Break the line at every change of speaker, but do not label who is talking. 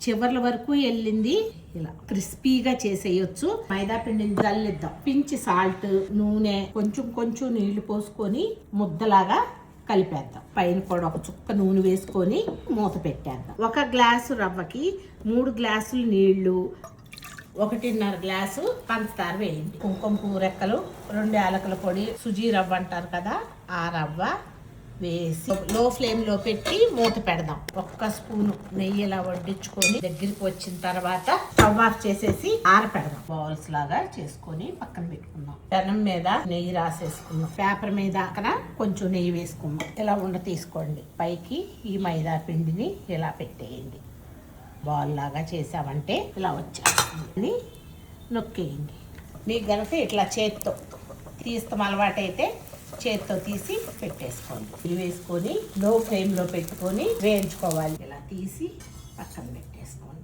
చివర్ల వరకు వెళ్ళింది. ఇలా క్రిస్పీగా చేసేయొచ్చు. మైదా పిండిని జల్లిద్దాం. పించి సాల్ట్, నూనె, కొంచెం కొంచెం నీళ్లు పోసుకొని ముద్దలాగా కలిపేద్దాం. పైన కూడా ఒక చుక్క నూనె వేసుకొని మూత పెట్టేద్దాం. 1 గ్లాసు రవ్వకి 3 గ్లాసులు నీళ్లు, 1.5 గ్లాసు పంచదార వేయండి. కుంకుమ పువ్వు రెక్కలు, 2 యాలకుల పొడి, సుజీ రవ్వ అంటారు కదా, ఆ రవ్వ వేసి లో ఫ్లేమ్ లో పెట్టి మూత పెడదాం. 1 స్పూన్ నెయ్యి ఇలా వడ్డించుకొని దగ్గరికి వచ్చిన తర్వాత స్టవ్ ఆఫ్ చేసేసి ఆరపెడదాం. బౌల్స్ లాగా చేసుకొని పక్కన పెట్టుకుందాం. పెనం మీద నెయ్యి రాసేసుకుందాం. పేపర్ మీద అక్కడ కొంచెం నెయ్యి వేసుకుందాం. ఇలా ఉండ తీసుకోండి. పైకి ఈ మైదా పిండిని ఇలా పెట్టేయండి. బాల్ లాగా చేసామంటే ఇలా వచ్చేస్తుంది. నొక్కేయండి. మీకు గనక ఇట్లా చేత్తో తీస్తాం అలవాటైతే చేత్తో తీసి పెట్టేసుకోండి. ఇది వేసుకొని లో ఫ్లేమ్ లో పెట్టుకొని వేయించుకోవాలి. ఇలా తీసి పక్కన పెట్టేసుకోండి.